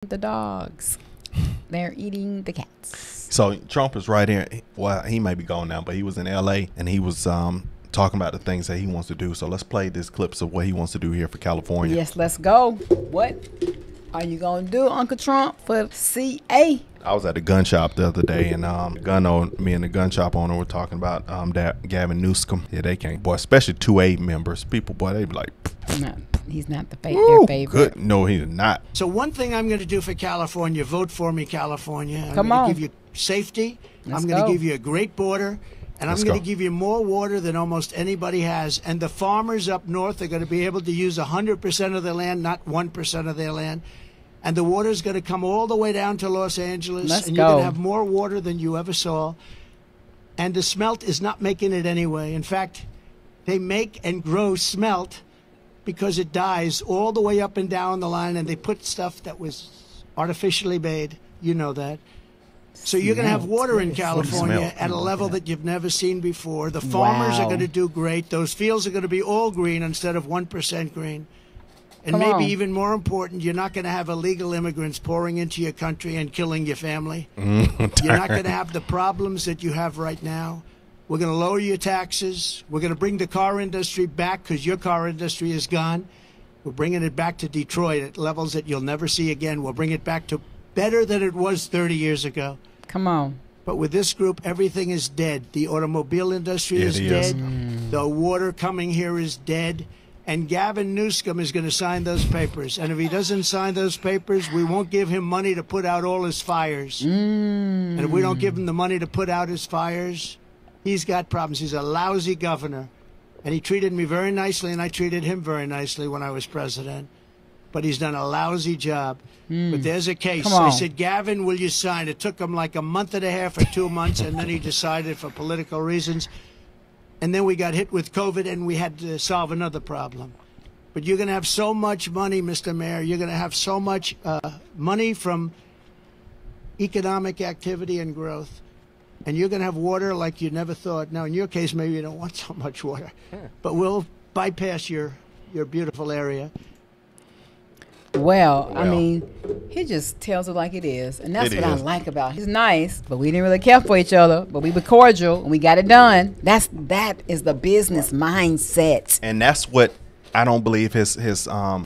the dogs. They're eating the cats. So Trump is right here. Well, he may be gone now, but he was in L.A. and he was talking about the things that he wants to do. So let's play this clips of what he wants to do here for California. Yes, let's go. What are you going to do, Uncle Trump, for CA? I was at the gun shop the other day, and me and the gun shop owner were talking about that Gavin Newsom. Yeah, they can't, boy, especially 2A members. People, boy, they be like, no, he's not their favorite. Good. No, he's not. So one thing I'm going to do for California, vote for me, California. I'm Come on. going to give you safety. Let's I'm going go. to give you a great border. And Let's I'm going go. to give you more water than almost anybody has. And the farmers up north are going to be able to use 100% of their land, not 1% of their land. And the water is going to come all the way down to Los Angeles. Let's and you're going go. to have more water than you ever saw. And the smelt is not making it anyway. In fact, they make and grow smelt because it dies all the way up and down the line. And they put stuff that was artificially made. You know that. So you're going to have water in California at a level that you've never seen before. The farmers are going to do great. Those fields are going to be all green instead of 1% green. And Come maybe on. even more important, you're not going to have illegal immigrants pouring into your country and killing your family. You're not going to have the problems that you have right now. We're going to lower your taxes. We're going to bring the car industry back because your car industry is gone. We're bringing it back to Detroit at levels that you'll never see again. We'll bring it back to better than it was 30 years ago. Come on. But with this group, everything is dead. The automobile industry is dead. The water coming here is dead. And Gavin Newsom is going to sign those papers. And if he doesn't sign those papers, we won't give him money to put out all his fires. And if we don't give him the money to put out his fires, he's got problems. He's a lousy governor. And he treated me very nicely, and I treated him very nicely when I was president. But he's done a lousy job. But there's a case. Come on. I said, Gavin, will you sign? It took him like a month and a half or 2 months, and then he decided for political reasons. And then we got hit with COVID, and we had to solve another problem. But you're going to have so much money, Mr. Mayor. You're going to have so much money from economic activity and growth. And you're going to have water like you never thought. Now, in your case, maybe you don't want so much water. But we'll bypass your beautiful area. Well, I mean, he just tells it like it is. And that's It what I is. like about him. He's nice, but we didn't really care for each other. But we were cordial, and we got it done. That is the business mindset. And that's what I don't believe his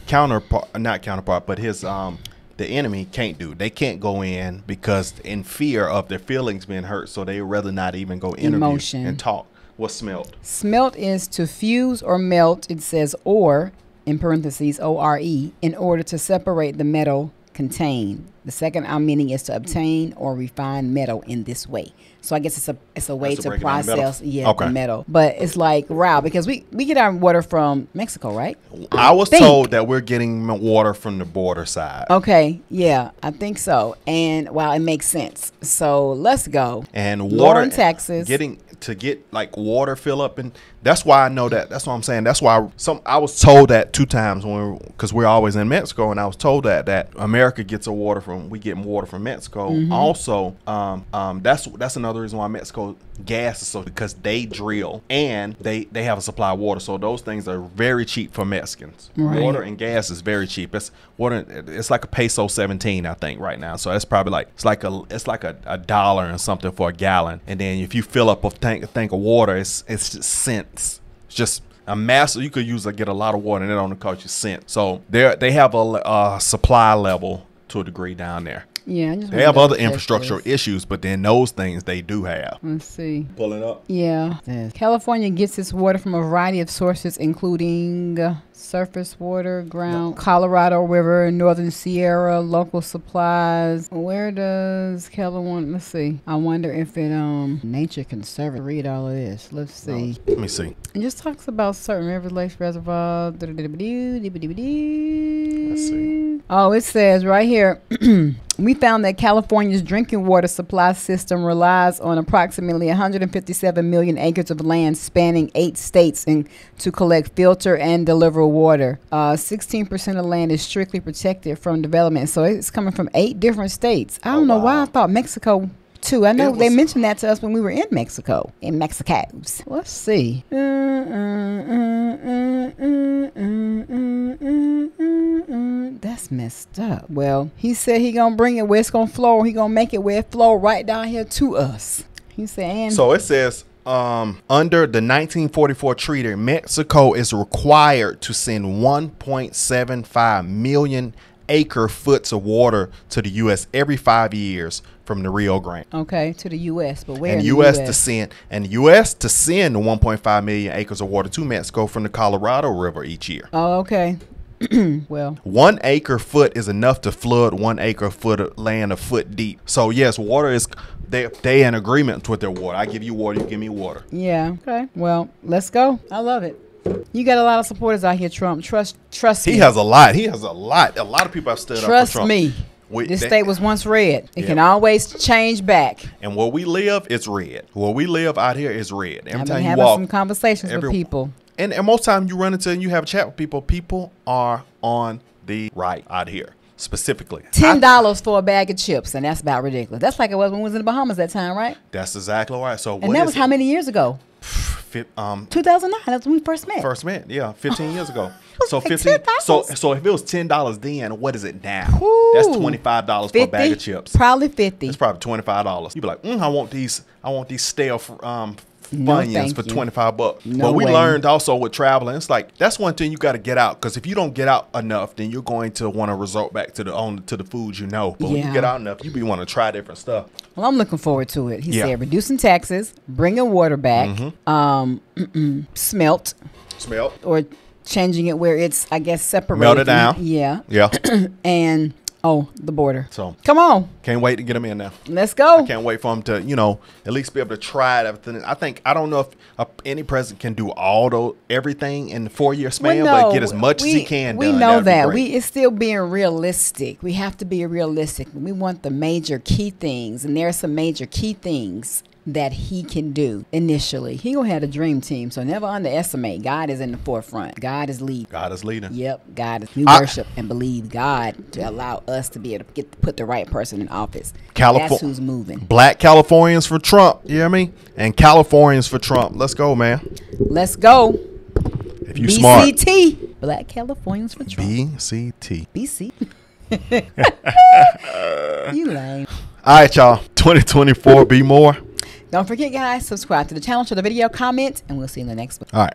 counterpart, not counterpart, but his the enemy can't do. They can't go in because in fear of their feelings being hurt, so they rather not even go interview Emotion. and talk. What's smelt? Smelt is to fuse or melt. It says or, in parentheses, O-R-E, in order to separate the metal contained. The second meaning is to obtain or refine metal in this way. So I guess it's a way That's to to break it down to metal? process Okay. the metal. But it's like wow, because we get our water from Mexico, right? I was think. told that we're getting water from the border side. Okay, yeah, I think so. And wow, it makes sense. So let's go. And water Lowering taxes. getting to get like water fill up, and that's why I know that. That's what I'm saying. That's why I was told that 2 times because we're always in Mexico, and I was told that America gets we get water from Mexico. Also, that's another reason why Mexico gas is so, because they drill and they have a supply of water, so those things are very cheap for Mexicans. Right. Water and gas is very cheap. It's like a peso 17, I think, right now. So that's probably like it's like a dollar and something for a gallon. And then if you fill up a tank of water, it's just cents. It's just a massive. You could get a lot of water, and it only cost you cents. So they have a supply level to a degree down there. Yeah, I just They have wanted other to check infrastructural this. issues, but then those things they do have. Let's see. Pull it up. Yeah. California gets its water from a variety of sources, including surface water, ground, Colorado River, Northern Sierra, local supplies. Where does California? Let's see. I wonder if it Nature Conservancy. Read all of this. Let's see. Let me see. It just talks about certain rivers, lakes, reservoirs. Let's see. Oh, it says right here. We found that California's drinking water supply system relies on approximately 157 million acres of land spanning 8 states to collect, filter, and deliver water. 16% of land is strictly protected from development. So it's coming from 8 different states. I don't know why I thought Mexico too. I know they mentioned that to us when we were in Mexico. In Mexico's. Let's see. That's messed up. Well, he said he gonna bring it where it's gonna flow. He gonna make it where it flow right down here to us. He said. So it says, under the 1944 treaty, Mexico is required to send 1.75 million acre-foots of water to the U.S. every 5 years from the Rio Grande. Okay, to the U.S., but where? And in U.S. the US? to send the 1.5 million acres of water to Mexico from the Colorado River each year. Oh, okay. Well, 1 acre foot is enough to flood 1 acre foot of land a foot deep. So yes, water is they in agreement with their water. I give you water, you give me water. yeah. Okay. Well, let's go. I love it. You got a lot of supporters out here, Trump. Trust me. He has a lot. He has a lot. A lot of people have stood up for Trump. Trust me. This state was once red. It can always change back. And where we live, it's red. Where we live out here is red. Every I've time been you having walk, some conversations with people. And most time you run into and you have a chat with people are on the right out here. Specifically, $10 for a bag of chips, and that's about ridiculous. That's like it was when we was in the Bahamas that time, right? That's exactly right. So and that was how many years ago? 2009. That's when we first met. Yeah, 15 years ago. So like 15. $10. So if it was $10 then, what is it now? Ooh, That's $25 for a bag of chips. Probably 50. It's probably $25. You'd be like, I want these stale No, Funyuns thank for you. $25. No But we way. learned also with traveling, it's like that's one thing you got to get out, because if you don't get out enough, then you're going to want to resort back to the foods you know. But when you Yeah. get out enough, you be want to try different stuff. Well, I'm looking forward to it. He Yeah. said reducing taxes, bringing water back, smelt, or changing it where it's, I guess, separated. Melted down. Yeah. Yeah. And, the border. So Come on. can't wait to get them in now. Let's go. I can't wait for them to, at least be able to try it. Everything. I don't know if any president can do everything in the 4-year span, but get as much as he can We done. know That'd be that. great. It's still being realistic. We have to be realistic. We want the major key things, and there are some major key things that he can do initially. He gonna have a dream team, so never underestimate. God is in the forefront. God is leading. God is leading. Yep, God is. We worship and believe God to allow us to be able to put the right person in office. That's who's moving. Black Californians for Trump. You hear me? And Californians for Trump. Let's go, man. Let's go. If you smart. BCT. Black Californians for Trump. BCT. BC. You lame. All right, y'all. 2024. Be more. Don't forget, guys, subscribe to the channel, share the video, comment, and we'll see you in the next one. All right.